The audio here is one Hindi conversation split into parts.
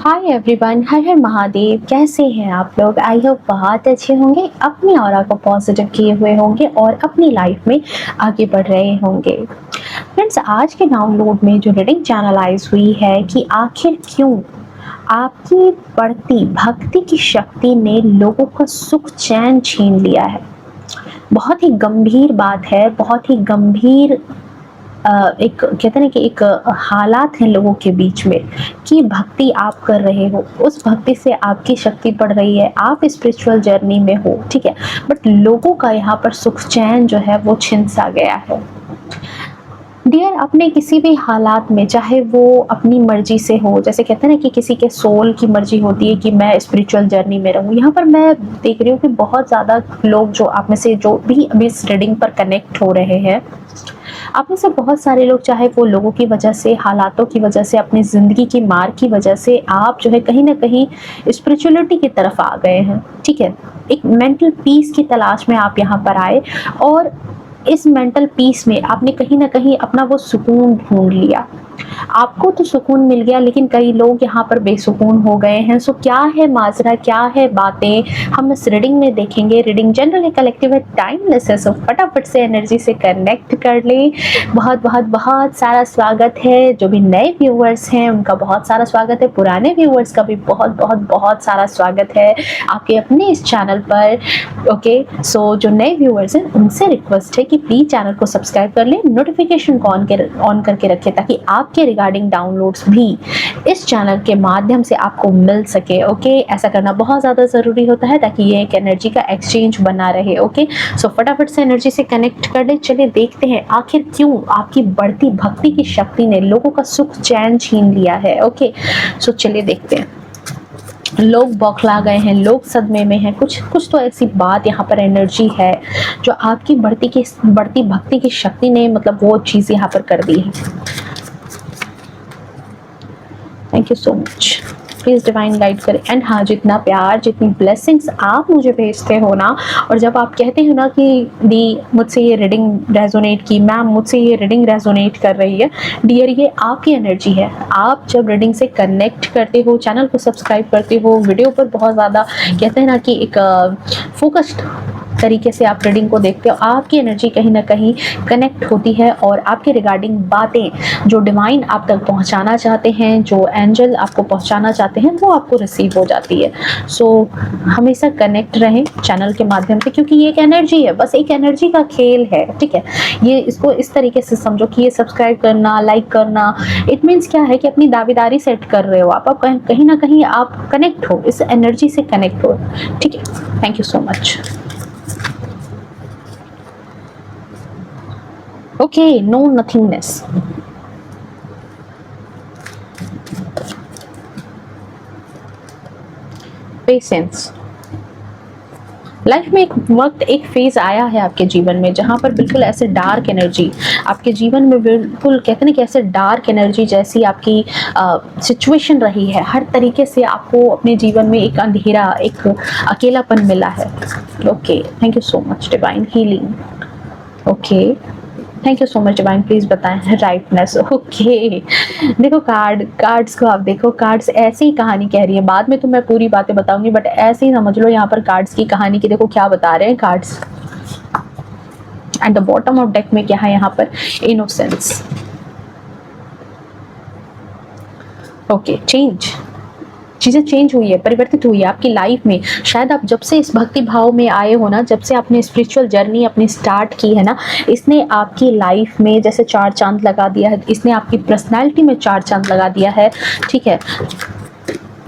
हाय एवरीवन, हर हर महादेव। कैसे हैं आप लोग? आई होप बहुत अच्छे होंगे, अपनी ऑरा को पॉजिटिव किए हुए होंगे और अपनी लाइफ में आगे बढ़ रहे होंगे। फ्रेंड्स, आज के डाउनलोड में जो रीडिंग चैनलाइज हुई है कि आखिर क्यों आपकी बढ़ती भक्ति की शक्ति ने लोगों का सुख चैन छीन लिया है। बहुत ही गंभीर बात है, बहुत ही गंभीर एक कहते हैं ना कि एक हालात हैं लोगों के बीच में कि भक्ति आप कर रहे हो, उस भक्ति से आपकी शक्ति बढ़ रही है, आप स्पिरिचुअल जर्नी में हो, ठीक है, बट लोगों का यहाँ पर सुख चैन जो है वो छिन सा गया है। डियर, अपने किसी भी हालात में, चाहे वो अपनी मर्जी से हो, जैसे कहते हैं ना कि किसी के सोल की मर्जी होती है कि मैं स्पिरिचुअल जर्नी में रहूं। यहाँ पर मैं देख रही हूँ कि बहुत ज़्यादा लोग जो आप में से जो भी अभी इस रीडिंग पर कनेक्ट हो रहे हैं, आप में से बहुत सारे लोग, चाहे वो लोगों की वजह से, हालातों की वजह से, अपनी ज़िंदगी की मार की वजह से, आप जो है कहीं ना कहीं स्पिरिचुअलिटी की तरफ आ गए हैं, ठीक है। एक मेंटल पीस की तलाश में आप यहाँ पर आए और इस मेंटल पीस में आपने कहीं ना कहीं अपना वो सुकून ढूंढ लिया। आपको तो सुकून मिल गया, लेकिन कई लोग यहाँ पर बेसुकून हो गए हैं। सो क्या है माजरा, क्या है बातें, हम इस रीडिंग में देखेंगे। रीडिंग जनरल है, कलेक्टिव है, टाइमलेस है। सो फटाफट से एनर्जी से कनेक्ट कर ले। बहुत बहुत बहुत सारा स्वागत है। जो भी नए व्यूअर्स हैं उनका बहुत सारा स्वागत है, पुराने व्यूअर्स का भी बहुत बहुत बहुत सारा स्वागत है आपके अपने इस चैनल पर। ओके, सो जो नए व्यूअर्स हैं उनसे रिक्वेस्ट है कि प्लीज चैनल को सब्सक्राइब कर लें, नोटिफिकेशन को ऑन करके रखें, ताकि आपके रिगार्डिंग डाउनलोड्स भी इस चैनल के माध्यम से आपको मिल सके। ओके, ऐसा करना बहुत ज़्यादा ज़रूरी होता है ताकि ये एक एनर्जी का एक्सचेंज बना रहे। ओके, सो फटाफट से एनर्जी से कनेक्ट कर ले। चलिए देखते हैं आखिर क्यों आपकी बढ़ती भक्ति की शक्ति ने लोगों का सुख चैन छीन लिया है। ओके, सो चलिए देखते हैं। लोग बौखला गए हैं, लोग सदमे में हैं, कुछ कुछ तो ऐसी बात यहाँ पर एनर्जी है जो आपकी बढ़ती भक्ति की शक्ति ने मतलब वो चीज़ यहाँ पर कर दी है। Thank you so much, please divine guide करें। एंड हाँ, जितना प्यार, जितनी ब्लेसिंग्स आप मुझे भेजते हो ना, और जब आप कहते हो ना कि दी मुझसे ये रीडिंग रेजोनेट की, मैम मुझसे ये रीडिंग रेजोनेट कर रही है, डियर ये आपकी एनर्जी है। आप जब रीडिंग से कनेक्ट करते हो, चैनल को सब्सक्राइब करते हो, वीडियो पर बहुत ज़्यादा कहते हैं ना कि एक फोकस्ड तरीके से आप रीडिंग को देखते हो, आपकी एनर्जी कहीं ना कहीं कनेक्ट होती है और आपके रिगार्डिंग बातें जो डिवाइन आप तक पहुंचाना चाहते हैं, जो एंजल आपको पहुंचाना चाहते हैं, वो आपको रिसीव हो जाती है। सो हमेशा कनेक्ट रहें चैनल के माध्यम से, क्योंकि ये एक एनर्जी है, बस एक एनर्जी का खेल है, ठीक है। ये इसको इस तरीके से समझो कि ये सब्सक्राइब करना, लाइक करना, इट मीन्स क्या है कि अपनी दावेदारी सेट कर रहे हो आप कहीं ना कहीं आप कनेक्ट हो, इस एनर्जी से कनेक्ट हो, ठीक है। Thank you so much. Okay, no nothingness. Patience. Life में एक वक्त, एक फेज आया है आपके जीवन में जहाँ पर बिल्कुल ऐसे डार्क एनर्जी आपके जीवन में, बिल्कुल कहते हैं कि ऐसे डार्क एनर्जी जैसी आपकी सिचुएशन रही है। हर तरीके से आपको अपने जीवन में एक अंधेरा, एक अकेलापन मिला है। Okay, thank you so much divine healing. Okay, thank you so much divine, please बताएं राइटनेस। ओके, देखो कार्ड्स को आप देखो, कार्ड्स ऐसी ही कहानी कह रही है। बाद में तो मैं पूरी बातें बताऊंगी, बट ऐसे ही समझ लो यहाँ पर कार्ड्स की कहानी की। देखो क्या बता रहे हैं cards. At the bottom of deck में क्या है यहाँ पर? इनोसेंस। ओके, चेंज, चीज़ें चेंज हुई है, परिवर्तित हुई है आपकी लाइफ में। शायद आप जब से इस भक्ति भाव में आए हो ना, जब से आपने स्पिरिचुअल जर्नी अपनी स्टार्ट की है ना, इसने आपकी लाइफ में जैसे चार चांद लगा दिया है, इसने आपकी पर्सनैलिटी में चार चांद लगा दिया है, ठीक है।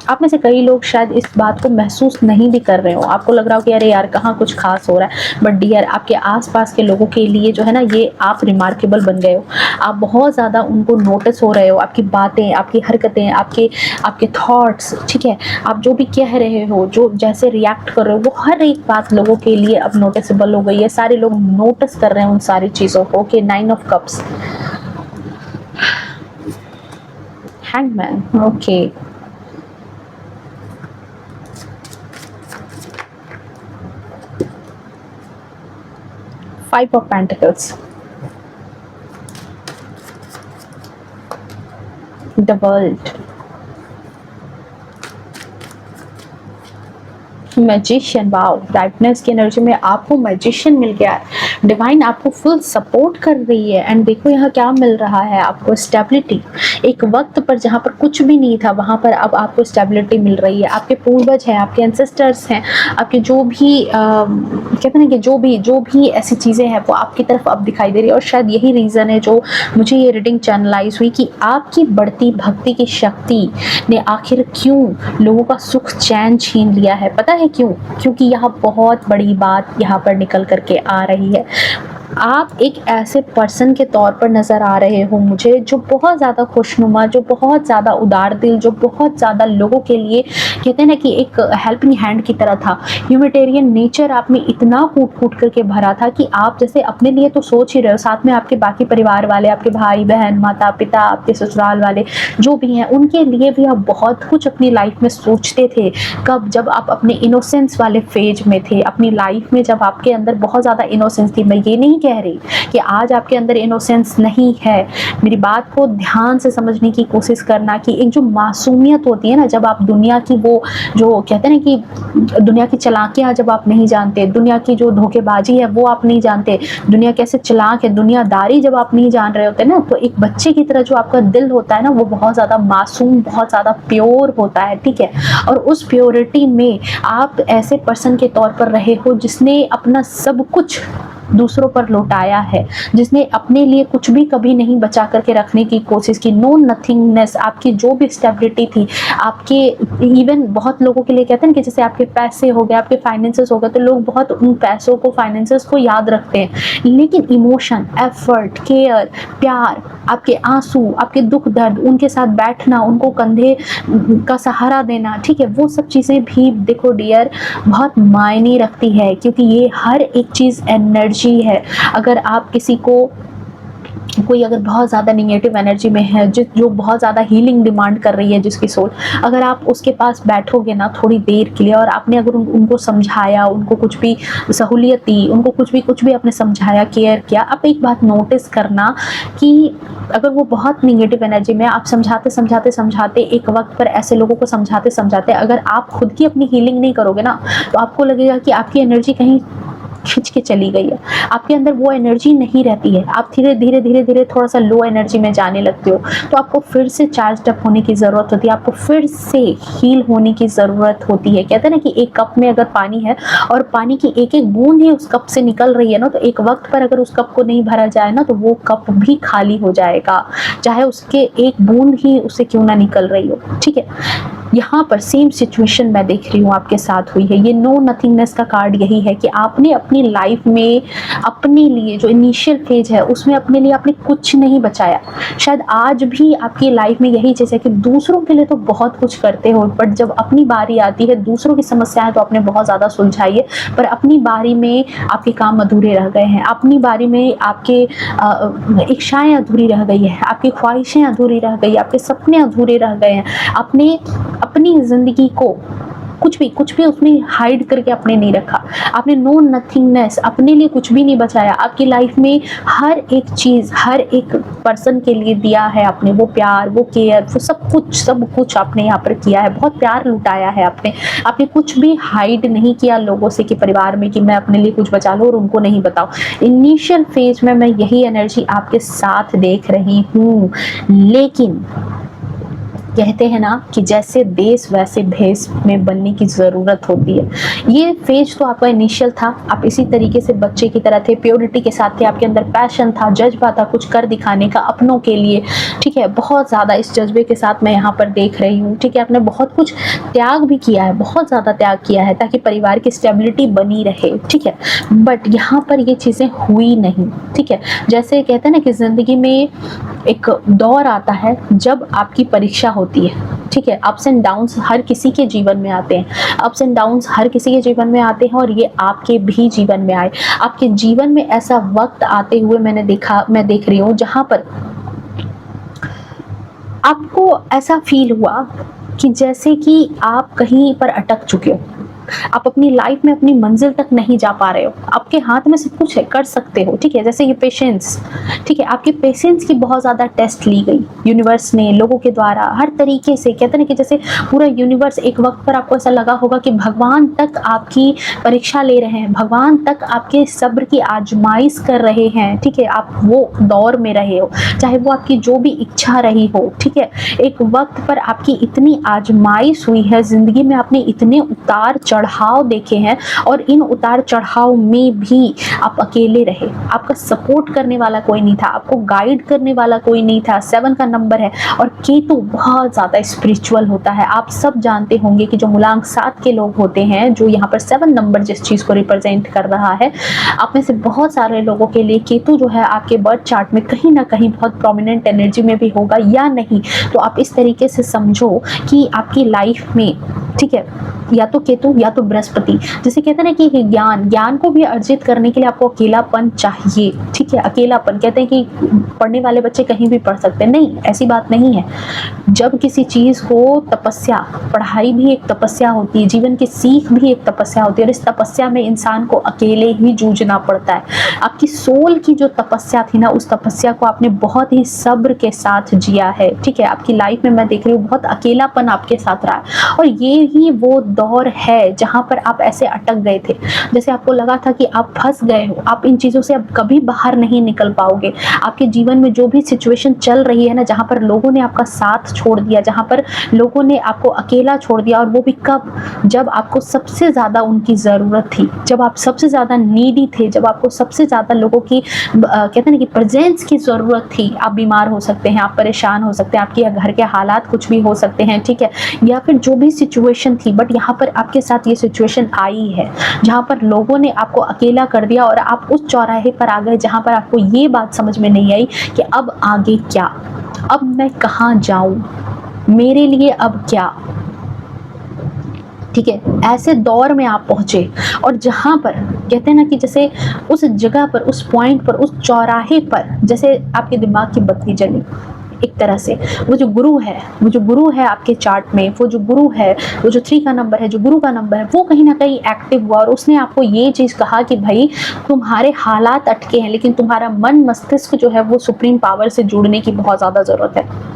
आप में से कई लोग शायद इस बात को महसूस नहीं भी कर रहे हो, आपको लग रहा हो कि अरे यार कहाँ कुछ खास हो रहा है, बट डियर आपके आसपास के लोगों के लिए जो है ना, ये आप रिमार्केबल बन गए हो। आप बहुत ज़्यादा उनको नोटिस हो रहे हो, आपकी बातें, आपकी हरकतें, आपके थॉट्स, ठीक है। आप जो भी कह रहे हो, जो जैसे रिएक्ट कर रहे हो, वो हर एक बात लोगों के लिए अब नोटिसेबल हो गई है। सारे लोग नोटिस कर रहे हैं उन सारी चीज़ों को। Okay, 9 of cups, hangman. Okay, 5 of Pentacles, the World, magician, wow! Brightness की एनर्जी में आपको मैजिशियन मिल गया है। डिवाइन आपको फुल सपोर्ट कर रही है एंड देखो यहाँ क्या मिल रहा है आपको, स्टेबिलिटी। एक वक़्त पर जहाँ पर कुछ भी नहीं था, वहाँ पर अब आपको स्टेबिलिटी मिल रही है। आपके पूर्वज हैं, आपके एंसेस्टर्स हैं, आपके जो भी कहते हैं ना कि जो भी ऐसी चीज़ें हैं वो आपकी तरफ अब दिखाई दे रही है। और शायद यही रीज़न है जो मुझे ये रीडिंग चैनलाइज़ हुई कि आपकी बढ़ती भक्ति की शक्ति ने आखिर क्यों लोगों का सुख चैन छीन लिया है। पता है क्यों? क्योंकि यहाँ बहुत बड़ी बात यहाँ पर निकल कर के आ रही है। आप एक ऐसे पर्सन के तौर पर नज़र आ रहे हो मुझे, जो बहुत ज़्यादा खुशनुमा, जो बहुत ज़्यादा उदार दिल, जो बहुत ज़्यादा लोगों के लिए कहते हैं ना कि एक हेल्पिंग हैंड की तरह था। ह्यूमैनिटेरियन नेचर आप में इतना कूट-कूट करके भरा था कि आप जैसे अपने लिए तो सोच ही रहे हो, साथ में आपके बाकी परिवार वाले, आपके भाई-बहन, माता-पिता, आपके ससुराल वाले जो भी हैं, उनके लिए भी आप बहुत कुछ अपनी लाइफ में सोचते थे। कब? जब आप अपने इनोसेंस वाले फेज में थे, अपनी लाइफ में जब आपके अंदर बहुत ज़्यादा इनोसेंस थी। मैं ये नहीं कह रही कि आज आपके अंदर इनोसेंस नहीं है। मेरी बात को ध्यान से समझने की कोशिश करना कि एक जो मासूमियत होती है ना, जब आप दुनिया की वो जो कहते हैं ना कि दुनिया की चालाकियाँ जब आप नहीं जानते, दुनिया की जो धोखेबाजी है वो आप नहीं जानते, दुनिया कैसे चालाक है, दुनियादारी जब आप नहीं जान रहे होते ना, तो एक बच्चे की तरह जो आपका दिल होता है ना, वो बहुत ज़्यादा मासूम, बहुत ज़्यादा प्योर होता है, ठीक है। और उस प्योरिटी में आप ऐसे पर्सन के तौर पर रहे हो जिसने अपना सब कुछ दूसरों पर लौटाया है, जिसने अपने लिए कुछ भी कभी नहीं बचा करके रखने की कोशिश की। नो नथिंगनेस, आपकी जो भी स्टेबिलिटी थी, आपके इवन बहुत लोगों के लिए कहते हैं कि जैसे आपके पैसे हो गए, आपके फाइनेंसेस हो गए, तो लोग बहुत उन पैसों को, फाइनेंसेस को याद रखते हैं, लेकिन इमोशन, एफर्ट, केयर, प्यार, आपके आंसू, आपके दुख दर्द, उनके साथ बैठना, उनको कंधे का सहारा देना, ठीक है, वो सब चीज़ें भी देखो डियर बहुत मायने रखती है, क्योंकि ये हर एक चीज़ एनर्जी है। अगर आप किसी को कोई अगर बहुत ज़्यादा नेगेटिव एनर्जी में है, जो बहुत ज़्यादा हीलिंग डिमांड कर रही है जिसकी सोल, अगर आप उसके पास बैठोगे ना थोड़ी देर के लिए और आपने अगर उनको समझाया, उनको कुछ भी सहूलियत दी, उनको कुछ भी आपने समझाया, केयर किया, आप एक बात नोटिस करना कि अगर वो बहुत नेगेटिव एनर्जी में, आप समझाते एक वक्त पर ऐसे लोगों को समझाते अगर आप खुद की अपनी हीलिंग नहीं करोगे ना, तो आपको लगेगा कि आपकी एनर्जी कहीं खिंच के चली गई है, आपके अंदर वो एनर्जी नहीं रहती है, आप धीरे थोड़ा सा लो एनर्जी में जाने लगते हो। तो आपको फिर से चार्ज अप होने की ज़रूरत होती है, आपको फिर से हील होने की ज़रूरत होती है। कहते हैं ना कि एक कप में अगर पानी है और पानी की एक एक बूंद ही उस कप से निकल रही है ना, तो एक वक्त पर अगर उस कप को नहीं भरा जाए ना, तो वो कप भी खाली हो जाएगा, चाहे उसके एक बूंद ही उससे क्यों ना निकल रही हो, ठीक है। यहाँ पर सेम सिचुएशन मैं देख रही हूँ आपके साथ हुई है। ये नो नथिंगनेस का कार्ड यही है कि आपने अपनी लाइफ में अपने लिए जो इनिशियल फेज है उसमें अपने लिए आपने कुछ नहीं बचाया। शायद आज भी आपकी लाइफ में यही चीज़ है कि दूसरों के लिए तो बहुत कुछ करते हो, बट जब अपनी बारी आती है, दूसरों की समस्याएं तो आपने बहुत ज़्यादा सुलझाई है, पर अपनी बारी में आपके काम अधूरे रह गए हैं, अपनी बारी में आपके इच्छाएं अधूरी रह गई है, आपकी ख्वाहिशें अधूरी रह गई, आपके सपने अधूरे रह गए हैं। आपने अपनी ज़िंदगी को कुछ भी उसमें हाइड करके आपने नहीं रखा, आपने नो नथिंगनेस, अपने लिए कुछ भी नहीं बचाया। आपकी लाइफ में हर एक चीज़, हर एक पर्सन के लिए दिया है आपने, वो प्यार, वो केयर, वो सब कुछ आपने यहाँ पर किया है, बहुत प्यार लुटाया है आपने कुछ भी हाइड नहीं किया लोगों से कि परिवार में कि मैं अपने लिए कुछ बचा लूँ और उनको नहीं बताऊँ। इनिशियल फेज में मैं यही एनर्जी आपके साथ देख रही हूँ, लेकिन कहते हैं ना कि जैसे देश वैसे भेष में बनने की ज़रूरत होती है। ये फेज तो आपका इनिशियल था, आप इसी तरीके से बच्चे की तरह थे, प्योरिटी के साथ थे, आपके अंदर पैशन था, जज्बा था कुछ कर दिखाने का अपनों के लिए, ठीक है। बहुत ज़्यादा इस जज्बे के साथ मैं यहाँ पर देख रही हूँ, ठीक है। आपने बहुत कुछ त्याग भी किया है, बहुत ज़्यादा त्याग किया है ताकि परिवार की स्टेबिलिटी बनी रहे, ठीक है। बट यहाँ पर ये चीज़ें हुई नहीं, ठीक है। जैसे कहते हैं ना कि ज़िंदगी में एक दौर आता है जब आपकी परीक्षा होती है, ठीक है। अप्स एंड डाउन्स हर किसी के जीवन में आते हैं, अप्स एंड डाउन्स हर किसी के जीवन में आते हैं, और ये आपके भी जीवन में आए। आपके जीवन में ऐसा वक्त आते हुए मैं देख रही हूँ जहाँ पर आपको ऐसा फील हुआ कि जैसे कि आप कहीं पर अटक चुके हो, आप अपनी लाइफ में अपनी मंजिल तक नहीं जा पा रहे हो, आपके हाथ में सब कुछ है, कर सकते हो, ठीक है। जैसे ये पेशेंस, ठीक है, आपके पेशेंस की बहुत ज़्यादा टेस्ट ली गई यूनिवर्स ने, लोगों के द्वारा, हर तरीके से। कहते हैं कि जैसे पूरा यूनिवर्स एक वक्त पर आपको ऐसा लगा होगा कि भगवान तक आपकी परीक्षा ले रहे हैं, भगवान तक आपके सब्र की आजमाइश कर रहे हैं, ठीक है। आप वो दौर में रहे हो, चाहे वो आपकी जो भी इच्छा रही हो, ठीक है। एक वक्त पर आपकी इतनी आजमाइश हुई है ज़िंदगी में, आपने इतने उतार चढ़ाव देखे हैं, और इन उतार चढ़ाव में भी आप अकेले रहे, आपका सपोर्ट करने वाला कोई नहीं था, आपको गाइड करने वाला कोई नहीं था। 7 का नंबर है, और केतु बहुत ज़्यादा स्पिरिचुअल होता है। आप सब जानते होंगे कि जो मूलांक 7 के लोग होते हैं, जो यहाँ पर 7 नंबर जिस चीज़ को रिप्रेजेंट कर रहा है, आप में से बहुत सारे लोगों के लिए केतु जो है आपके बर्थ चार्ट में कहीं ना कहीं बहुत प्रोमिनेंट एनर्जी में भी होगा, या नहीं तो आप इस तरीके से समझो कि आपकी लाइफ में, ठीक है, या तो केतु या तो बृहस्पति। जैसे कहते हैं ना कि ज्ञान को भी अर्जित करने के लिए आपको अकेलापन चाहिए, ठीक है। अकेलापन, कहते हैं कि पढ़ने वाले बच्चे कहीं भी पढ़ सकते हैं, नहीं, ऐसी बात नहीं है। जब किसी चीज़ को तपस्या, पढ़ाई भी एक तपस्या होती है, जीवन की सीख भी एक तपस्या होती है, और इस तपस्या में इंसान को अकेले ही जूझना पड़ता है। आपकी सोल की जो तपस्या थी ना, उस तपस्या को आपने बहुत ही सब्र के साथ जिया है, ठीक है। आपकी लाइफ में मैं देख रही हूँ बहुत अकेलापन आपके साथ रहा है, और ये ही वो दौर है जहाँ पर आप ऐसे अटक गए थे, जैसे आपको लगा था कि आप फंस गए हो, आप इन चीज़ों से अब कभी बाहर नहीं निकल पाओगे। आपके जीवन में जो भी सिचुएशन चल रही है ना, जहाँ पर लोगों ने आपका साथ छोड़ दिया, जहाँ पर लोगों ने आपको अकेला छोड़ दिया, और वो भी कब, जब आपको सबसे ज़्यादा उनकी ज़रूरत थी, जब आप सबसे ज़्यादा नीडी थे, जब आपको सबसे ज़्यादा लोगों की कहते हैं ना कि प्रेजेंस की ज़रूरत थी। आप बीमार हो सकते हैं, आप परेशान हो सकते हैं, आपके घर के हालात कुछ भी हो सकते हैं, ठीक है, या फिर जो भी सिचुएशन थी, बट यहाँ पर आपके साथ ये सिचुएशन आई है जहाँ पर लोगों ने आपको अकेला कर दिया, और आप उस चौराहे पर आ गए जहाँ पर आपको ये बात समझ में नहीं आई कि अब आगे क्या, अब मैं कहाँ जाऊँ, मेरे लिए अब क्या, ठीक है। ऐसे दौर में आप पहुंचे, और जहाँ पर कहते हैं ना कि जैसे उस जगह पर, उस पॉइंट पर, उस चौराहे पर, जैसे आपके दिमाग की बत्ती जली एक तरह से। वो जो गुरु है, वो जो गुरु है आपके चार्ट में, वो जो गुरु है, वो जो 3 का नंबर है, जो गुरु का नंबर है, वो कहीं ना कहीं एक्टिव हुआ, और उसने आपको ये चीज़ कहा कि भाई तुम्हारे हालात अटके हैं, लेकिन तुम्हारा मन मस्तिष्क जो है वो सुप्रीम पावर से जुड़ने की बहुत ज़्यादा ज़रूरत है।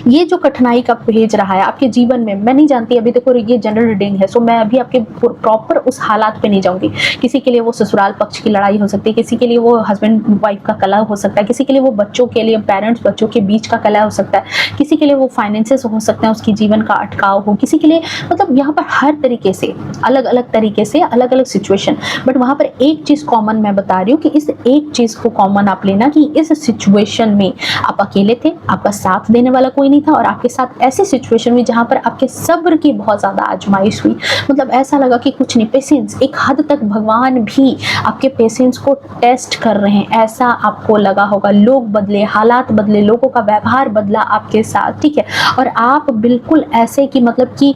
ये जो कठिनाई का भेज रहा है आपके जीवन में, मैं नहीं जानती, अभी देखो ये जनरल रीडिंग है, सो मैं अभी आपके प्रॉपर उस हालात पे नहीं जाऊंगी। किसी के लिए वो ससुराल पक्ष की लड़ाई हो सकती है, किसी के लिए वो हस्बैंड वाइफ का कलह हो सकता है, किसी के लिए वो बच्चों के लिए, पेरेंट्स बच्चों के बीच का कलह हो सकता है, किसी के लिए वो फाइनेंसेस हो सकते हैं, उसकी जीवन का अटकाव हो, किसी के लिए, मतलब यहाँ पर हर तरीके से, अलग अलग तरीके से, अलग अलग सिचुएशन। बट वहाँ पर एक चीज़ कॉमन मैं बता रही हूँ कि इस एक चीज़ को कॉमन आप लेना कि इस सिचुएशन में आप अकेले थे, आपका साथ देने वाला कोई नहीं था, और आपके साथ ऐसी सिचुएशन हुई जहां पर आपके सब्र की बहुत ज्यादा आजमाइश हुई। मतलब ऐसा लगा कि कुछ नहीं, पेशेंस, एक हद तक भगवान भी आपके पेशेंस को टेस्ट कर रहे हैं, ऐसा आपको लगा होगा। लोग बदले, हालात बदले, लोगों का व्यवहार बदला आपके साथ, ठीक है। और आप बिल्कुल ऐसे कि मतलब कि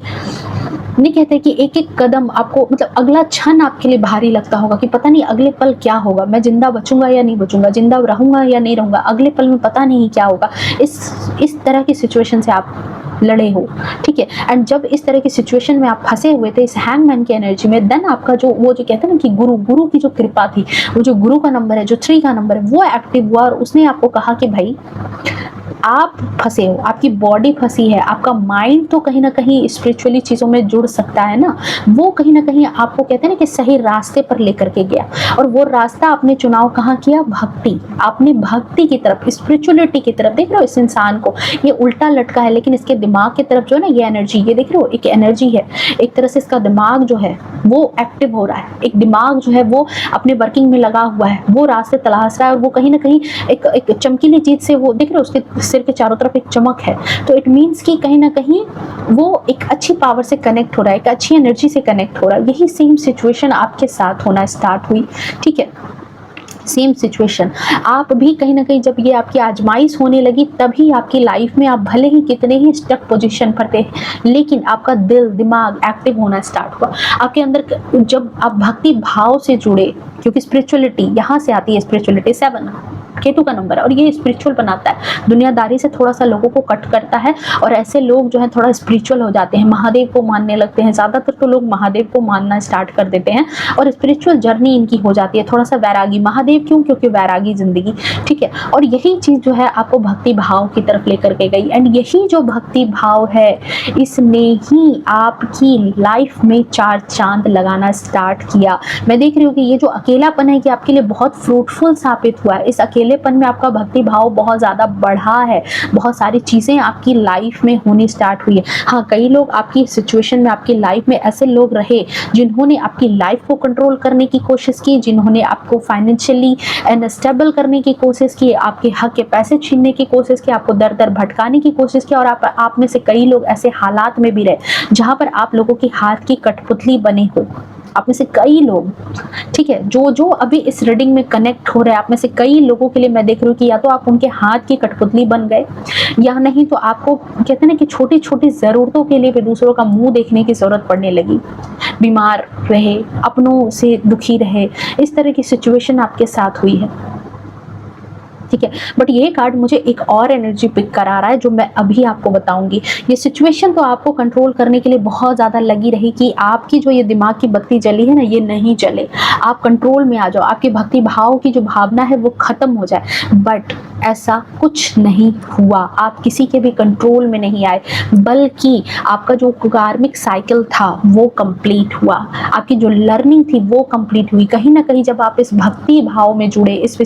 नहीं कहते कि एक एक कदम आपको, मतलब अगला क्षण आपके लिए भारी लगता होगा कि पता नहीं अगले पल क्या होगा, मैं जिंदा बचूंगा या नहीं बचूंगा, जिंदा रहूंगा या नहीं रहूंगा, अगले पल में पता नहीं क्या होगा। इस तरह की सिचुएशन से आप लड़े हो, ठीक है। एंड जब इस तरह की सिचुएशन में आप फंसे हुए थे इस हैंगमैन की एनर्जी में, देन आपका जो वो जो कहते हैं ना कि गुरु की जो कृपा थी, वो जो गुरु का नंबर है, जो 3 का नंबर है, वो एक्टिव हुआ, और उसने आपको कहा कि भाई आप फंसे हो, आपकी बॉडी फंसी है, आपका माइंड तो कहीं ना कहीं स्पिरिचुअली चीज़ों में जुड़ सकता है ना, वो कहीं ना कहीं आपको कहते हैं ना कि सही रास्ते पर लेकर के गया। और वो रास्ता आपने चुनाव कहाँ किया? भक्ति। आपने भक्ति की तरफ, स्पिरिचुअलिटी की तरफ, देख रहे हो इस इंसान को, ये उल्टा लटका है, लेकिन इसके दिमाग की तरफ जो है ना, ये एनर्जी, ये देख रहे हो एक एनर्जी है, एक तरह से इसका दिमाग जो है वो एक्टिव हो रहा है, एक दिमाग जो है वो अपने वर्किंग में लगा हुआ है, वो रास्ते तलाश रहा है, और वो कहीं ना कहीं एक चमकीली चीज से, वो देख रहे हो उसके सिर के चारों तरफ एक चमक है, तो इट मीन्स कि कहीं ना कहीं वो एक अच्छी पावर से कनेक्ट हो रहा है, एक अच्छी एनर्जी से कनेक्ट हो रहा है। यही सेम सिचुएशन आपके साथ होना स्टार्ट हुई, ठीक है। सेम सिचुएशन आप भी कहीं ना कहीं, जब ये आपकी आजमाइश होने लगी, तभी आपकी लाइफ में आप भले ही कितने ही स्टक पोजीशन पर थे, लेकिन आपका दिल दिमाग एक्टिव होना स्टार्ट हुआ आपके अंदर। जब आप भक्ति भाव से जुड़े, क्योंकि स्पिरिचुअलिटी यहाँ से आती है, स्पिरिचुअलिटी 7 केतु का नंबर है और ये स्पिरिचुअल बनाता है, दुनियादारी से थोड़ा सा लोगों को कट करता है और ऐसे लोग जो है थोड़ा स्पिरिचुअल हो जाते हैं, महादेव को मानने लगते हैं। ज़्यादातर तो लोग महादेव को मानना स्टार्ट कर देते हैं और स्पिरिचुअल जर्नी इनकी हो जाती है, थोड़ा सा वैरागी। महादेव क्यों? क्योंकि वैरागी जिंदगी, ठीक है। और यही चीज़ जो है आपको भक्ति भाव की तरफ लेकर के गई एंड यही जो भक्ति भाव है इसने ही आपकी लाइफ में चार चांद लगाना स्टार्ट किया। मैं देख रही हूँ कि ये जो अकेलापन है कि आपके लिए बहुत फ्रूटफुल साबित हुआ है। इस अकेलेपन में आपका भक्ति भाव बहुत ज़्यादा बढ़ा है, बहुत सारी चीज़ें आपकी लाइफ में होनी स्टार्ट हुई है। हाँ, कई लोग आपकी सिचुएशन में, आपकी लाइफ में ऐसे लोग रहे जिन्होंने आपकी लाइफ को कंट्रोल करने की कोशिश की, जिन्होंने आपको फाइनेंशियली अनस्टेबल करने की कोशिश की, आपके हक के पैसे छीनने की कोशिश की, आपको दर दर भटकाने की कोशिश की। और आप में से कई लोग ऐसे हालात में भी रहे जहां पर आप लोगों की हाथ की कठपुतली बने हो। आप में से कई लोग, ठीक है, जो अभी इस रीडिंग में कनेक्ट हो रहे हैं, आप में से कई लोगों के लिए मैं देख रही हूँ कि या तो आप उनके हाथ की कठपुतली बन गए या नहीं तो आपको कहते हैं ना कि छोटी छोटी ज़रूरतों के लिए भी दूसरों का मुंह देखने की ज़रूरत पड़ने लगी। बीमार रहे, अपनों से दुखी रहे, इस तरह की सिचुएशन आपके साथ हुई है, ठीक है। बट ये कार्ड मुझे एक और एनर्जी पिक करा रहा है जो मैं अभी आपको बताऊंगी। ये सिचुएशन तो आपको कंट्रोल करने के लिए बहुत ज़्यादा लगी रही कि आपकी जो ये दिमाग की बत्ती जली है ना, ये नहीं जले, आप कंट्रोल में आ जाओ, आपके भक्ति भाव की जो भावना है वो ख़त्म हो जाए। बट ऐसा कुछ नहीं हुआ, आप किसी के भी कंट्रोल में नहीं आए, बल्कि आपका जो कार्मिक साइकिल था वो कंप्लीट हुआ, आपकी जो लर्निंग थी वो कंप्लीट हुई। कहीं ना कहीं जब आप इस भक्ति भाव में जुड़े, इस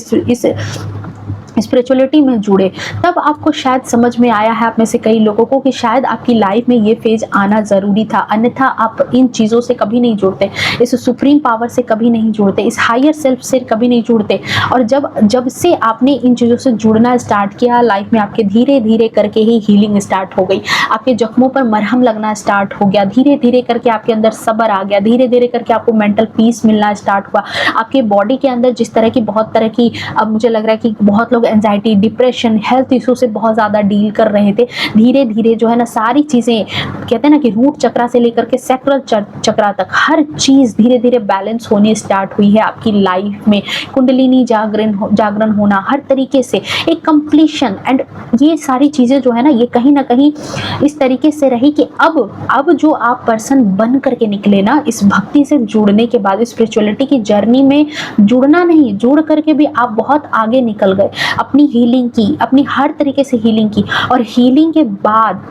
स्पिरिचुअलिटी में जुड़े, तब आपको शायद समझ में आया है, आप में से कई लोगों को, कि शायद आपकी लाइफ में ये फेज आना ज़रूरी था, अन्यथा आप इन चीज़ों से कभी नहीं जुड़ते, इस सुप्रीम पावर से कभी नहीं जुड़ते, इस हायर सेल्फ से कभी नहीं जुड़ते। और जब से आपने इन चीज़ों से जुड़ना स्टार्ट किया, लाइफ में आपके धीरे धीरे करके ही हीलिंग स्टार्ट हो गई, आपके जख्मों पर मरहम लगना स्टार्ट हो गया, धीरे धीरे करके आपके अंदर सब्र आ गया, धीरे धीरे करके आपको मेंटल पीस मिलना स्टार्ट हुआ। आपके बॉडी के अंदर जिस तरह की बहुत तरह की, अब मुझे लग रहा है कि बहुत लोग एंजाइटी, डिप्रेशन, हेल्थ इशू से बहुत ज़्यादा डील कर रहे थे, धीरे धीरे जो है ना सारी चीज़ें, कहते हैं ना कि रूट चक्रा से लेकर के सैक्रल चक्रा तक हर चीज़ धीरे धीरे बैलेंस होनी स्टार्ट हुई है आपकी लाइफ में। कुंडलिनी जागरण होना, हर तरीके से एक कंप्लीशन, एंड ये सारी चीज़ें जो है ना, ये कहीं ना कहीं इस तरीके से रही कि अब जो आप पर्सन बन करके निकले ना, इस भक्ति से जुड़ने के बाद, स्पिरिचुअलिटी की जर्नी में जुड़ना नहीं, जुड़ करके भी आप बहुत आगे निकल गए, अपनी हीलिंग की, अपनी हर तरीके से हीलिंग की, और हीलिंग के बाद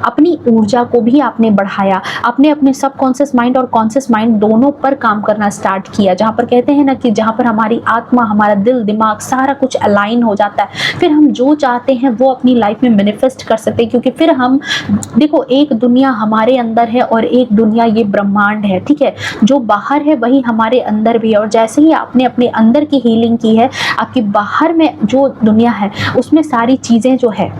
अपनी ऊर्जा को भी आपने बढ़ाया, आपने अपने सबकॉन्शियस माइंड और कॉन्शियस माइंड दोनों पर काम करना स्टार्ट किया। जहाँ पर कहते हैं ना कि जहाँ पर हमारी आत्मा, हमारा दिल, दिमाग सारा कुछ अलाइन हो जाता है, फिर हम जो चाहते हैं वो अपनी लाइफ में मैनिफेस्ट कर सकते हैं। क्योंकि फिर हम देखो, एक दुनिया हमारे अंदर है और एक दुनिया ये ब्रह्मांड है, ठीक है, जो बाहर है वही हमारे अंदर भी है। और जैसे ही आपने अपने अंदर की हीलिंग की है, आपकी बाहर में जो दुनिया है उसमें सारी चीज़ें जो है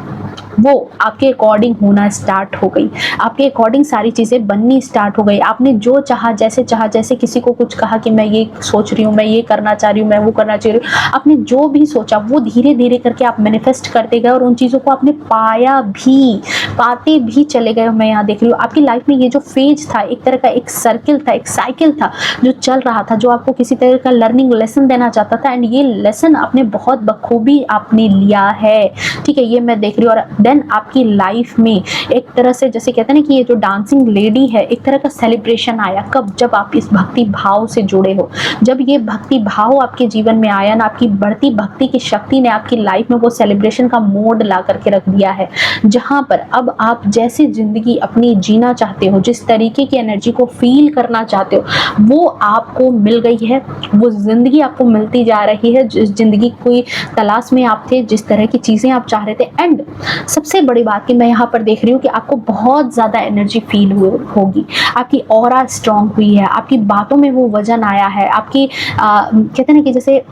वो आपके अकॉर्डिंग होना स्टार्ट हो गई, आपके अकॉर्डिंग सारी चीज़ें बननी स्टार्ट हो गई। आपने जो चाहा, जैसे किसी को कुछ कहा कि मैं ये सोच रही हूँ, मैं ये करना चाह रही हूँ, मैं वो करना चाह रही हूँ, आपने जो भी सोचा वो धीरे धीरे करके आप मैनिफेस्ट करते गए और उन चीज़ों को आपने पाया भी, पाते भी चले गए। मैं यहाँ देख रही हूँ आपकी लाइफ में ये जो फेज था, एक तरह का एक सर्किल था, एक साइकिल था जो चल रहा था, जो आपको किसी तरह का लर्निंग लेसन देना चाहता था, एंड ये लेसन आपने बहुत बखूबी आपने लिया है, ठीक है, ये मैं देख रही हूँ। और देन आपकी लाइफ में एक तरह से, जैसे कहते हैं ना कि ये जो डांसिंग लेडी है, एक तरह का सेलिब्रेशन आया। कब? जब आप इस भक्ति भाव से जुड़े हो, जब ये भक्ति भाव आपके जीवन में आया ना, आपकी बढ़ती भक्ति की शक्ति ने आपकी लाइफ में वो सेलिब्रेशन का मोड ला करके रख दिया है, जहां पर अब आप जैसी जिंदगी अपनी जीना चाहते हो, जिस तरीके की एनर्जी को फील करना चाहते हो, वो आपको मिल गई है, वो जिंदगी आपको मिलती जा रही है, जिस जिंदगी की तलाश में आप थे, जिस तरह की चीजें आप चाह रहे थे। एंड सबसे बड़ी बात कि मैं यहाँ पर देख रही हूँ कि आपको बहुत ज़्यादा एनर्जी फील होगी, आपकी ऑरा स्ट्रांग हुई है, आपकी बातों में वो वजन आया है, आपकी कहते हैं ना कि जैसे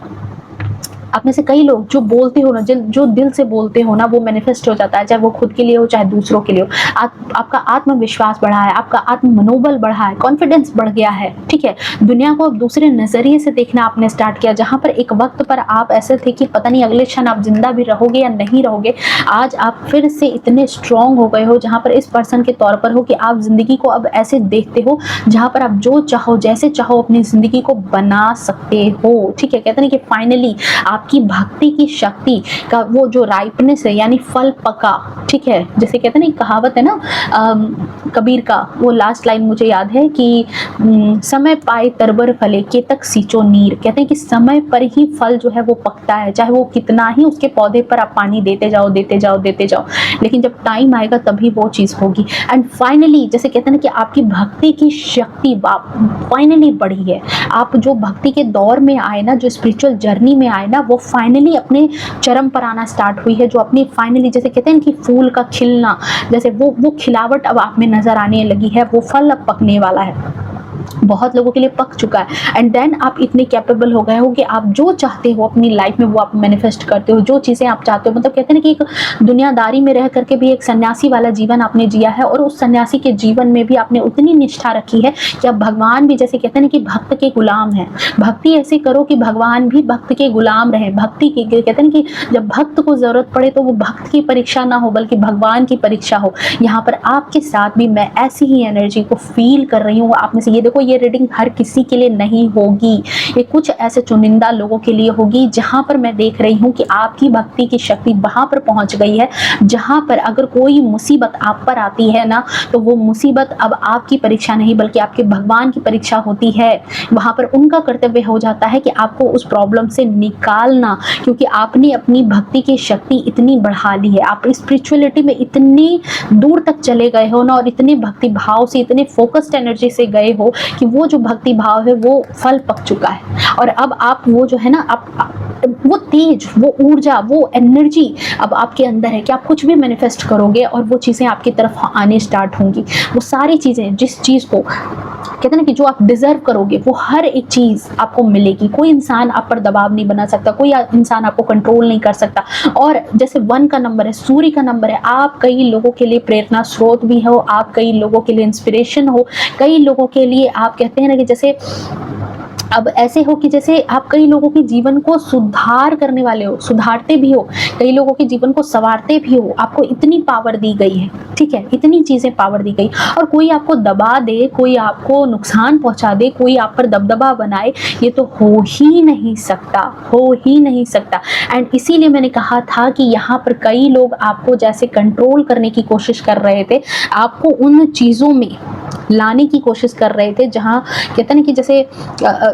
आप में से कई लोग जो बोलते हो ना, जो दिल से बोलते हो ना, वो मैनिफेस्ट हो जाता है, चाहे वो खुद के लिए हो चाहे दूसरों के लिए हो। आपका आत्मविश्वास बढ़ा है, आपका आत्म मनोबल बढ़ा है, कॉन्फिडेंस बढ़ गया है, ठीक है, दुनिया को अब दूसरे नजरिए से देखना आपने स्टार्ट किया। जहां पर एक वक्त पर आप ऐसे थे कि पता नहीं अगले क्षण आप जिंदा भी रहोगे या नहीं रहोगे, आज आप फिर से इतने स्ट्रांग हो गए हो, जहां पर इस पर्सन के तौर पर हो कि आप जिंदगी को अब ऐसे देखते हो जहां पर आप जो चाहो, जैसे चाहो अपनी जिंदगी को बना सकते हो, ठीक है। कहते हैं कि फाइनली आप आपकी भक्ति की शक्ति का वो जो राइपनेस है, यानी फल पका, ठीक है, जैसे कहते हैं ना, कहावत है ना कबीर का, वो लास्ट लाइन मुझे याद है कि समय पाए तरबर फले केतक सींचो नीर। कहते हैं कि समय पर ही फल जो है वो पकता है, चाहे वो कितना ही उसके पौधे पर आप पानी देते जाओ देते जाओ देते जाओ, लेकिन जब टाइम आएगा तभी वो चीज़ होगी। एंड फाइनली जैसे कहते हैं ना कि आपकी भक्ति की शक्ति फाइनली बढ़ी है। आप जो भक्ति के दौर में आए ना, जो स्पिरिचुअल जर्नी में आए ना, वो फाइनली अपने चरम पर आना स्टार्ट हुई है। जो अपनी फाइनली जैसे कहते हैं कि फूल का खिलना, जैसे वो खिलावट अब आप में नजर आने लगी है, वो फल अब पकने वाला है, बहुत लोगों के लिए पक चुका है। एंड देन आप इतने कैपेबल हो गए हो कि आप जो चाहते हो अपनी लाइफ में वो आप मैनिफेस्ट करते हो, जो चीज़ें आप चाहते हो। मतलब कहते हैं ना कि एक दुनियादारी में रह करके भी एक सन्यासी वाला जीवन आपने जिया है, और उस सन्यासी के जीवन में भी आपने उतनी निष्ठा रखी है कि आप भगवान भी, जैसे कहते हैं ना कि भक्त के गुलाम हैं। भक्ति ऐसे करो कि भगवान भी भक्त के गुलाम रहे। भक्ति की कहते हैं ना कि जब भक्त को जरूरत पड़े तो वो भक्त की परीक्षा ना हो बल्कि भगवान की परीक्षा हो। यहाँ पर आपके साथ भी मैं ऐसी ही एनर्जी को फील कर रही हूँ। आप में से ये देखो, ये रीडिंग हर किसी के लिए नहीं होगी, ये कुछ ऐसे चुनिंदा लोगों के लिए होगी जहां पर मैं देख रही हूं कि आपकी भक्ति की शक्ति वहां पर पहुंच गई है, जहां पर अगर कोई मुसीबत आप पर आती है ना, तो वो मुसीबत अब आपकी परीक्षा नहीं बल्कि आपके भगवान की परीक्षा होती है। वहां पर उनका कर्तव्य हो जाता है कि आपको उस प्रॉब्लम से निकालना, क्योंकि आपने अपनी भक्ति की शक्ति इतनी बढ़ा ली है, आप स्पिरिचुअलिटी में इतनी दूर तक चले गए हो ना, और इतने भक्ति भाव से, इतने फोकस्ड एनर्जी से गए हो कि वो जो भक्ति भाव है वो फल पक चुका है। और अब आप वो जो है ना, आप वो तेज, वो ऊर्जा, वो एनर्जी अब आपके अंदर है कि आप कुछ भी मैनिफेस्ट करोगे और वो चीज़ें आपकी तरफ आने स्टार्ट होंगी। वो सारी चीज़ें, जिस चीज़ को कहते हैं ना कि जो आप डिजर्व करोगे, वो हर एक चीज़ आपको मिलेगी। कोई इंसान आप पर दबाव नहीं बना सकता, कोई इंसान आपको कंट्रोल नहीं कर सकता। और जैसे 1 का नंबर है, सूर्य का नंबर है, आप कई लोगों के लिए प्रेरणा स्रोत भी हो, आप कई लोगों के लिए इंस्पिरेशन हो, कई लोगों के लिए आप कहते हैं ना कि जैसे अब ऐसे हो कि जैसे आप कई लोगों के जीवन को सुधार करने वाले हो, सुधारते भी हो, कई लोगों के जीवन को संवारते भी हो। आपको इतनी पावर दी गई है, ठीक है, इतनी चीज़ें पावर दी गई। और कोई आपको दबा दे, कोई आपको नुकसान पहुंचा दे, कोई आप पर दबदबा बनाए, ये तो हो ही नहीं सकता, हो ही नहीं सकता। एंड इसीलिए मैंने कहा था कि यहाँ पर कई लोग आपको जैसे कंट्रोल करने की कोशिश कर रहे थे, आपको उन चीज़ों में लाने की कोशिश कर रहे थे जहाँ कहते हैं ना कि जैसे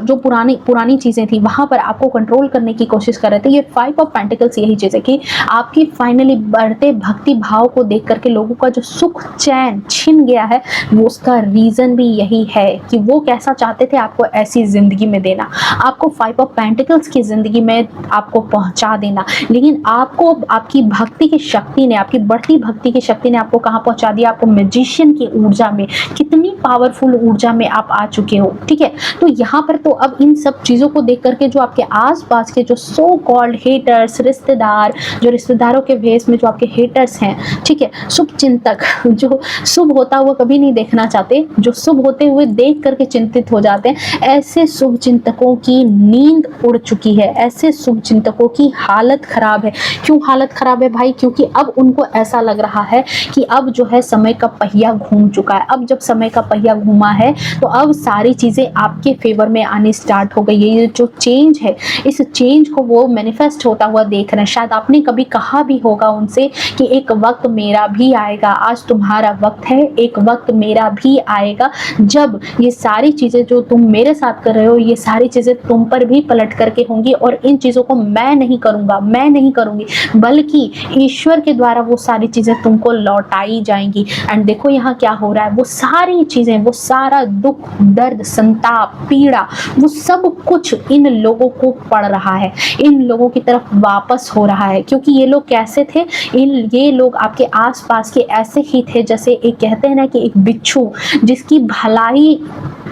जो पुरानी चीज़ें थी वहाँ पर आपको कंट्रोल करने की कोशिश कर रहे थे। ये 5 ऑफ पेंटिकल्स यही चीज़ है कि आपकी फाइनली बढ़ते भक्ति भाव को देख करके लोगों का जो सुख चैन छिन गया है, वो उसका रीज़न भी यही है कि वो कैसा चाहते थे आपको ऐसी ज़िंदगी में देना, आपको 5 ऑफ पेंटिकल्स की ज़िंदगी में आपको पहुँचा देना। लेकिन आपको आपकी भक्ति की शक्ति ने, आपकी बढ़ती भक्ति की शक्ति ने आपको कहाँ पहुँचा दिया? आपको मैजिशियन की ऊर्जा में, कितनी पावरफुल ऊर्जा में आप आ चुके हो, ठीक है। तो यहाँ पर तो अब इन सब चीज़ों को देख करके जो आपके आसपास के जो सो कॉल्ड हेटर्स, रिश्तेदार, जो रिश्तेदारों के भेस में जो आपके हेटर्स हैं, ठीक है, शुभ चिंतक, जो शुभ होता हुआ कभी नहीं देखना चाहते, जो शुभ होते हुए देख करके चिंतित हो जाते हैं, ऐसे शुभ चिंतकों की नींद उड़ चुकी है, ऐसे शुभ चिंतकों की हालत खराब है। क्यों हालत खराब है भाई? क्योंकि अब उनको ऐसा लग रहा है कि अब जो है समय का पहिया घूम चुका है। अब जब समय का पहिया घूमा है तो अब सारी चीज़ें आपके फेवर में आने स्टार्ट हो गई है। ये जो चेंज है, इस चेंज को वो मैनिफेस्ट होता हुआ देख रहे हैं। शायद आपने कभी कहा भी होगा उनसे कि एक वक्त मेरा भी आएगा, आज तुम्हारा वक्त है, एक वक्त मेरा भी आएगा जब ये सारी चीज़ें जो तुम मेरे साथ कर रहे हो, ये सारी चीज़ें तुम पर भी पलट करके होंगी और इन चीज़ों को मैं नहीं करूँगा, मैं नहीं करूँगी, बल्कि ईश्वर के द्वारा वो सारी चीज़ें तुमको लौटाई जाएंगी। एंड देखो यहाँ क्या हो रहा है, वो सारी चीज़ें, वो सारा दुख, दर्द, संताप, पीड़ा, वो सब कुछ इन लोगों को पड़ रहा है, इन लोगों की तरफ वापस हो रहा है। क्योंकि ये लोग कैसे थे? ये लोग आपके आसपास के ऐसे ही थे जैसे एक कहते हैं ना कि एक बिच्छू जिसकी भलाई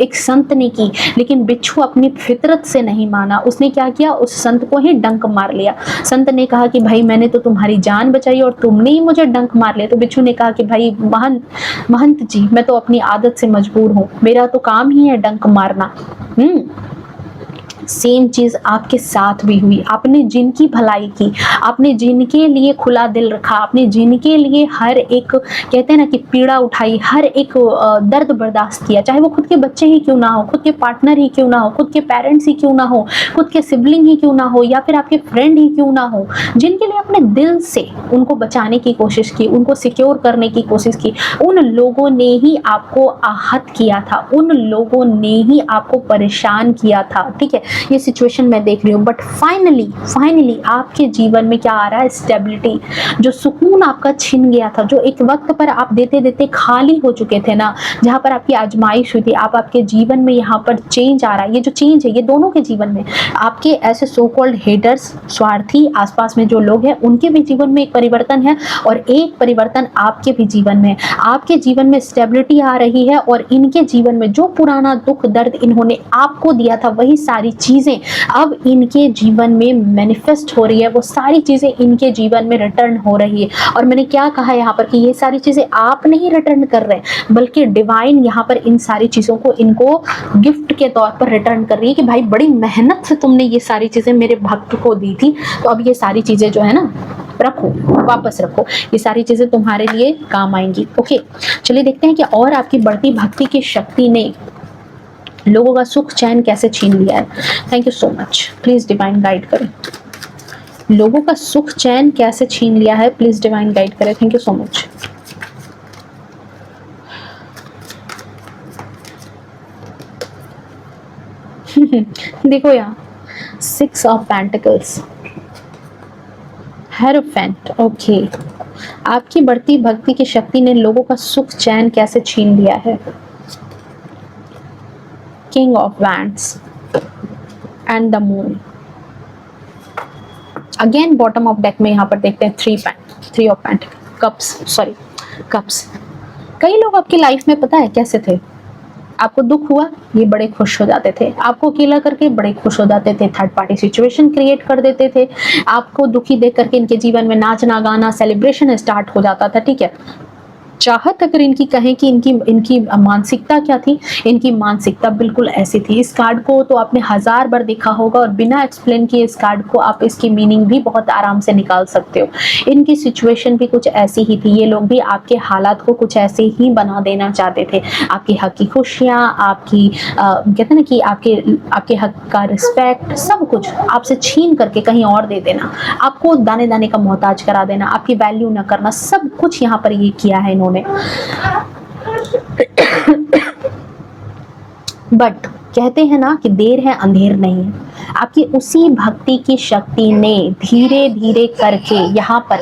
एक संत ने की, लेकिन बिच्छू अपनी फितरत से नहीं माना। उसने क्या किया? उस संत को ही डंक मार लिया। संत ने कहा कि भाई मैंने तो तुम्हारी जान बचाई और तुमने ही मुझे डंक मार लिया। तो बिच्छू ने कहा कि भाई महंत जी, मैं तो अपनी आदत से मजबूर हूँ, मेरा तो काम ही है डंक मारना। सेम चीज आपके साथ भी हुई। आपने जिनकी भलाई की, आपने जिनके लिए खुला दिल रखा, आपने जिनके लिए हर एक कहते हैं ना कि पीड़ा उठाई, हर एक दर्द बर्दाश्त किया, चाहे वो खुद के बच्चे ही क्यों ना हो, खुद के पार्टनर ही क्यों ना हो, खुद के पेरेंट्स ही क्यों ना हो, खुद के सिबलिंग ही क्यों ना हो, या फिर आपके फ्रेंड ही क्यों ना हो, जिनके लिए अपने दिल से उनको बचाने की कोशिश की, उनको सिक्योर करने की कोशिश की, उन लोगों ने ही आपको आहत किया था, उन लोगों ने ही आपको परेशान किया था। ठीक है, ये सिचुएशन मैं देख रही हूँ। बट फाइनली आपके जीवन में क्या आ रहा है? स्टेबिलिटी। जो सुकून आपका छिन गया था, जो एक वक्त पर आप देते देते खाली हो चुके थे ना, जहां पर आपकी आजमाइश हुई थी, आपके जीवन में यहाँ पर चेंज आ रहा है। ये जो चेंज है, ये दोनों के जीवन में, आपके ऐसे सो कॉल्ड हेटर्स, स्वार्थी आसपास में जो लोग हैं, उनके भी जीवन में एक परिवर्तन है, और एक परिवर्तन आपके भी जीवन में। आपके जीवन में स्टेबिलिटी आ रही है, और इनके जीवन में जो पुराना दुख दर्द इन्होंने आपको दिया था, वही सारी चीजें अब इनके जीवन में मैनिफेस्ट हो रही है, वो सारी चीजें इनके जीवन में रिटर्न हो रही है। और मैंने क्या कहा यहाँ पर कि ये सारी चीजें आप नहीं रिटर्न कर रहे, बल्कि डिवाइन यहाँ पर इन सारी चीजों को इनको गिफ्ट के तौर पर रिटर्न कर रही है कि भाई बड़ी मेहनत से तुमने ये सारी चीजें मेरे भक्त को दी थी, तो अब ये सारी चीजें जो है ना, रखो, वापस रखो, ये सारी चीजें तुम्हारे लिए काम आएंगी। ओके, चलिए देखते हैं कि और आपकी बढ़ती भक्ति की शक्ति ने लोगों का सुख चैन कैसे छीन लिया है। Thank you so much. Please divine guide करें, लोगों का सुख चैन कैसे छीन लिया है, प्लीज डिवाइन गाइड करें। Thank you so much. देखो यहाँ 6 ऑफ पेंटिकल्स, हेरोफेंट। ओके, आपकी बढ़ती भक्ति की शक्ति ने लोगों का सुख चैन कैसे छीन लिया है। King of wands and the moon. Again bottom of deck में यहाँ पर देखते हैं 3 ऑफ कप्स। कई लोग आपकी लाइफ में पता है कैसे थे, आपको दुख हुआ ये बड़े खुश हो जाते थे, आपको अकेला करके बड़े खुश हो जाते थे, थर्ड पार्टी सिचुएशन क्रिएट कर देते थे, आपको दुखी देख करके इनके जीवन में नाचना गाना सेलिब्रेशन स्टार्ट हो जाता था। ठीक है, चाहत अगर इनकी कहें कि इनकी मानसिकता क्या थी, इनकी मानसिकता बिल्कुल ऐसी थी। इस कार्ड को तो आपने 1000 बार देखा होगा, और बिना एक्सप्लेन किए इस कार्ड को आप इसकी मीनिंग भी बहुत आराम से निकाल सकते हो। इनकी सिचुएशन भी कुछ ऐसी ही थी, ये लोग भी आपके हालात को कुछ ऐसे ही बना देना चाहते थे। आपके हक की खुशियाँ, आपकी कहते हैं ना कि आपके हक का रिस्पेक्ट, सब कुछ आपसे छीन करके कहीं और दे देना, आपको दाने दाने का मोहताज करा देना, आपकी वैल्यू न करना, सब कुछ यहाँ पर ये किया है इन्होंने। बट कहते हैं ना कि देर है अंधेर नहीं है। आपकी उसी भक्ति की शक्ति ने धीरे धीरे करके यहाँ पर,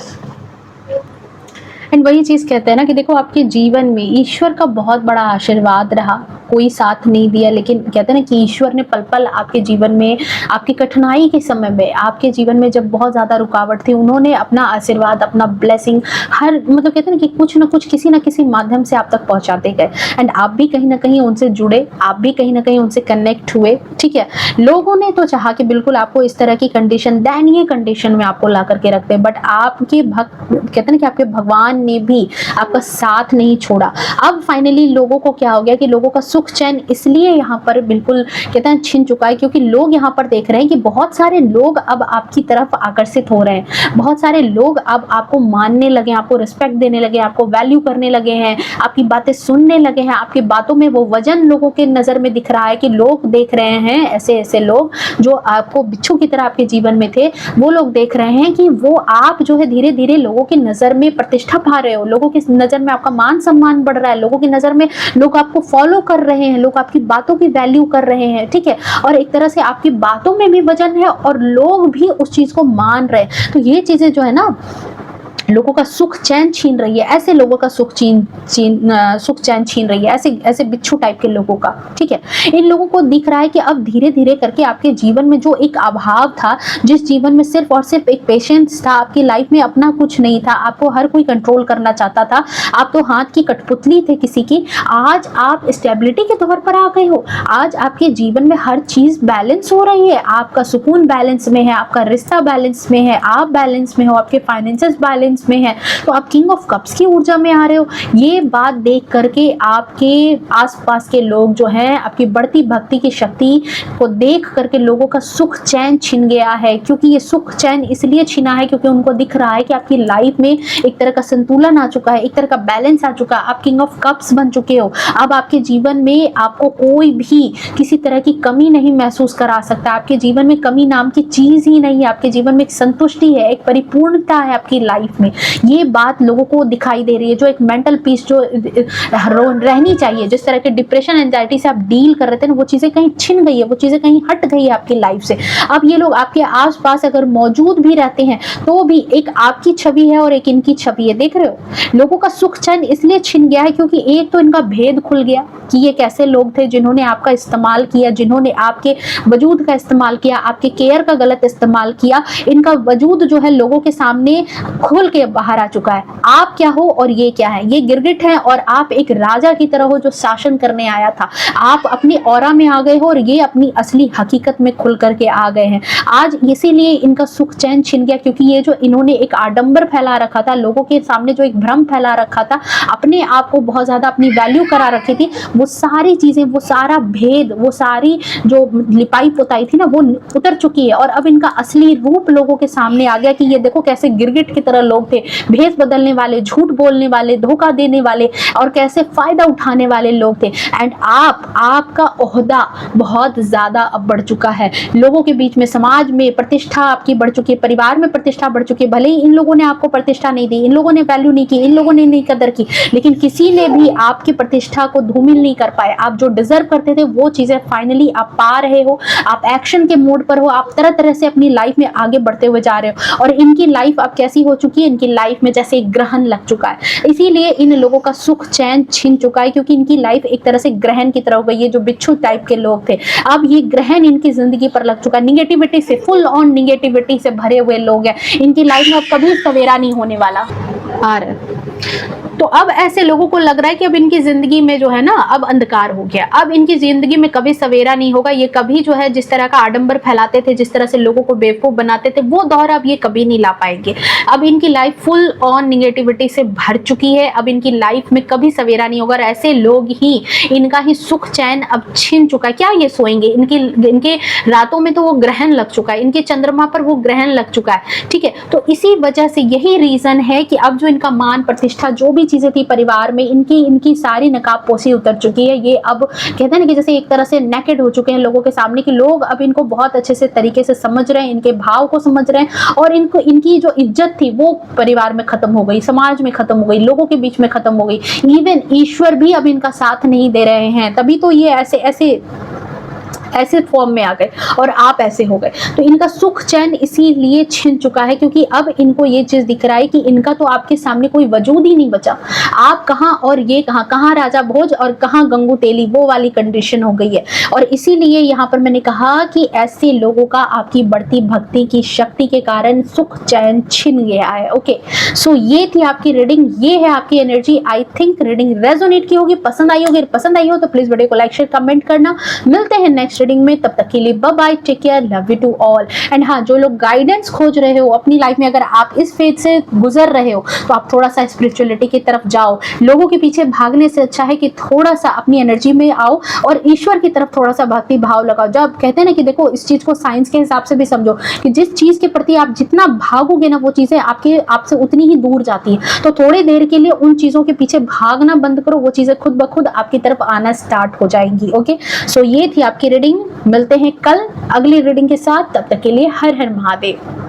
एंड वही चीज कहते हैं ना कि देखो आपके जीवन में ईश्वर का बहुत बड़ा आशीर्वाद रहा, कोई साथ नहीं दिया, लेकिन कहते हैं ना कि ईश्वर ने पल पल आपके जीवन में, आपकी कठिनाई के समय में, आपके जीवन में जब बहुत ज्यादा रुकावट थी, उन्होंने अपना आशीर्वाद, अपना ब्लेसिंग हर मतलब कहते हैं ना कि कुछ ना कुछ किसी ना किसी माध्यम से आप तक पहुंचाते गए। एंड आप भी कहीं ना कहीं उनसे जुड़े, आप भी कहीं ना कहीं उनसे कनेक्ट हुए। ठीक है, लोगों ने तो चाहा कि बिल्कुल आपको इस तरह की कंडीशन, दयनीय कंडीशन में आपको ला करके रखते, बट आपके भक्त कहते हैं ना कि आपके भगवान ने भी आपका साथ नहीं छोड़ा। अब फाइनली लोगों को क्या हो गया कि लोगों का सुख चैन इसलिए यहाँ पर बिल्कुल कहते हैं छिन चुका है, क्योंकि लोग यहाँ पर देख रहे हैं कि बहुत सारे लोग अब आपकी तरफ आकर्षित हो रहे हैं, बहुत सारे लोग अब आपको मानने लगे, आपको रिस्पेक्ट देने लगे, आपको वैल्यू करने लगे हैं, आपकी बातें सुनने लगे हैं, आपकी बातों में वो वजन लोगों के नजर में दिख रहा है कि लोग देख रहे हैं, ऐसे ऐसे लोग जो आपको बिच्छू की तरह आपके जीवन में थे, वो लोग देख रहे हैं कि वो आप जो है धीरे धीरे लोगों की नजर में प्रतिष्ठा पा रहे हो, लोगों की नजर में आपका मान सम्मान बढ़ रहा है, लोगों की नजर में लोग आपको फॉलो कर रहे हैं, लोग आपकी बातों की वैल्यू कर रहे हैं। ठीक है, और एक तरह से आपकी बातों में भी वजन है और लोग भी उस चीज को मान रहे हैं। तो ये चीजें जो है ना लोगों का सुख चैन छीन रही है, ऐसे लोगों का सुख चैन छीन रही है, ऐसे बिच्छू टाइप के लोगों का। ठीक है, इन लोगों को दिख रहा है कि अब धीरे धीरे करके आपके जीवन में जो एक अभाव था, जिस जीवन में सिर्फ और सिर्फ एक पेशेंस था, आपकी लाइफ में अपना कुछ नहीं था, आपको हर कोई कंट्रोल करना चाहता था, आप तो हाथ की कठपुतली थे किसी की, आज आप स्टेबिलिटी के तौर पर आ गए हो। आज आपके जीवन में हर चीज बैलेंस हो रही है, आपका सुकून बैलेंस में है, आपका रिश्ता बैलेंस में है, आप बैलेंस में हो, आपके फाइनेंसेस बैलेंस साइंस में है, तो आप किंग ऑफ कप्स की ऊर्जा में आ रहे हो। ये बात देख करके आपके आसपास के लोग जो हैं, आपकी बढ़ती भक्ति की शक्ति को देख करके लोगों का सुख चैन छिन गया है। क्योंकि ये सुख चैन इसलिए छिना है क्योंकि उनको दिख रहा है कि आपकी लाइफ में एक तरह का संतुलन आ चुका है, एक तरह का बैलेंस आ चुका है, आप किंग ऑफ कप्स बन चुके हो। अब आपके जीवन में आपको कोई भी किसी तरह की कमी नहीं महसूस करा सकता। आपके जीवन में कमी नाम की चीज ही नहीं है, आपके जीवन में एक संतुष्टि है, एक परिपूर्णता है आपकी लाइफ में। ये बात लोगों को दिखाई दे रही है। जो एक मेंटल पीस जो रहनी चाहिए, जिस तरह के डिप्रेशन एंजाइटी से आप डील कर रहे थे ना, वो चीजें कहीं छिन गई है, वो चीजें कहीं हट गई है आपकी लाइफ से। अब ये लोग आपके आसपास अगर मौजूद भी रहते हैं तो भी एक आपकी छवि है और एक इनकी छवि है। देख रहे हो, लोगों का सुख चैन इसलिए छिन गया है क्योंकि एक तो इनका भेद खुल गया कि ये कैसे लोग थे जिन्होंने आपका इस्तेमाल किया, जिन्होंने आपके वजूद का इस्तेमाल किया, आपके केयर का गलत इस्तेमाल किया। इनका वजूद जो है लोगों के सामने खुल के बाहर आ चुका है। आप क्या हो और ये क्या है? ये गिरगिट है और आप एक राजा की तरह हो जो शासन करने आया था। आप अपने ऑरा में आ गए हो और ये अपनी असली हकीकत में खुल करके आ गए हैं। आज इसीलिए इनका सुख चैन छिन गया क्योंकि ये जो इन्होंने एक आडंबर फैला रखा था, लोगों के सामने जो एक भ्रम फैला रखा था, अपने आप को बहुत ज्यादा अपनी वैल्यू करा रखी थी, वो सारी चीजें, वो सारा भेद, वो सारी जो लिपाई पुताई थी ना, वो उतर चुकी है। और अब इनका असली रूप लोगों के सामने आ गया कि ये देखो कैसे गिरगिट की तरह लोग थे, भेस बदलने वाले, झूठ बोलने वाले, धोखा देने वाले और कैसे फायदा उठाने वाले लोग थे। एंड आपका ओहदा बहुत ज्यादा अब बढ़ चुका है लोगों के बीच में, समाज में प्रतिष्ठा आपकी बढ़ चुकी है, परिवार में प्रतिष्ठा बढ़ चुकी है। भले ही इन लोगों ने आपको प्रतिष्ठा नहीं दी, इन लोगों ने वैल्यू नहीं की, इन लोगों ने नहीं कदर की, लेकिन किसी ने भी आपकी प्रतिष्ठा को धूमिल नहीं कर पाए। आप जो डिजर्व करते थे वो चीजें फाइनली आप पा रहे हो, आप एक्शन के मोड पर हो, आप तरह तरह से अपनी लाइफ में आगे बढ़ते हुए जा रहे हो। और इनकी लाइफ अब कैसी हो चुकी है? इनकी लाइफ में जैसे एक ग्रहण लग चुका है। इसीलिए इन लोगों का सुख चैन छिन चुका है क्योंकि इनकी लाइफ एक तरह से ग्रहण की तरह हो गई है। जो बिच्छू टाइप के लोग थे, अब ये ग्रहण इनकी जिंदगी पर लग चुका है। निगेटिविटी से, फुल ऑन निगेटिविटी से भरे हुए लोग हैं। इनकी लाइफ में अब कभी सवेरा नहीं होने वाला। तो अब ऐसे लोगों को लग रहा है कि अब इनकी जिंदगी में जो है ना, अब अंधकार हो गया, अब इनकी जिंदगी में कभी सवेरा नहीं होगा। ये कभी जो है जिस तरह का आडंबर फैलाते थे, जिस तरह से लोगों को बेवकूफ बनाते थे, वो दौर अब ये कभी नहीं ला पाएंगे। अब इनकी लाइफ फुल ऑन निगेटिविटी से भर चुकी है। अब इनकी लाइफ में कभी सवेरा नहीं होगा। ऐसे लोग ही, इनका ही सुख चैन अब छिन चुका है। क्या ये सोएंगे? इनके रातों में तो वो ग्रहण लग चुका है, इनके चंद्रमा पर वो ग्रहण लग चुका है। ठीक है, तो इसी वजह से यही रीजन है कि अब जो इनका मान प्रतिष्ठा, जो भी चीजें थी परिवार में, इनकी सारी नकाबपोशी उतर चुकी है। ये अब कहते हैं ना कि जैसे एक तरह से नेकेड हो चुके हैं लोगों के सामने, कि लोग अब इनको बहुत अच्छे से तरीके से समझ रहे हैं, इनके भाव को समझ रहे हैं। और इनकी जो इज्जत थी वो परिवार में खत्म हो गई, समाज में खत्म हो गई, लोगों के बीच में खत्म हो गई। इवन ईश्वर भी अब इनका साथ नहीं दे रहे हैं। तभी तो ये ऐसे फॉर्म में आ गए और आप ऐसे हो गए। तो इनका सुख चैन इसीलिए छिन चुका है क्योंकि अब इनको ये चीज दिख रहा है कि इनका तो आपके सामने कोई वजूद ही नहीं बचा। आप कहाँ और ये कहाँ, कहाँ राजा भोज और कहाँ गंगू तेली, वो वाली कंडीशन हो गई है। और इसीलिए यहाँ पर मैंने कहा कि ऐसे लोगों का आपकी बढ़ती भक्ति की शक्ति के कारण सुख चैन छिन गया है। ओके, सो ये थी आपकी रीडिंग, ये है आपकी energy. I think reading resonate की होगी, पसंद आई होगी। पसंद आई हो तो प्लीज वीडियो को लाइक, शेयर, कमेंट करना। मिलते हैं नेक्स्ट रीडिंग में, तब तक के लिए bye bye, take care, love you to all. And हाँ, जो लोग गाइडेंस खोज रहे हो अपनी लाइफ में, अगर आप इस फेज से गुजर रहे हो तो आप थोड़ा सा स्पिरिचुअलिटी की तरफ जाओ। लोगों के पीछे भागने से अच्छा है कि थोड़ा सा अपनी एनर्जी में आओ और ईश्वर की तरफ थोड़ा सा भक्ति भाव लगाओ। जब कहते हैं ना कि देखो, इस चीज को साइंस के हिसाब से भी समझो कि जिस चीज के प्रति आप जितना भागोगे ना, वो चीजें आपसे उतनी ही दूर जाती है। तो थोड़ी देर के लिए उन चीजों के पीछे भागना बंद करो, वो चीजें खुद ब खुद आपकी तरफ आना स्टार्ट हो जाएंगी। ओके, सो ये थी आपकी रीडिंग। मिलते हैं कल अगली रीडिंग के साथ, तब तक के लिए हर हर महादेव।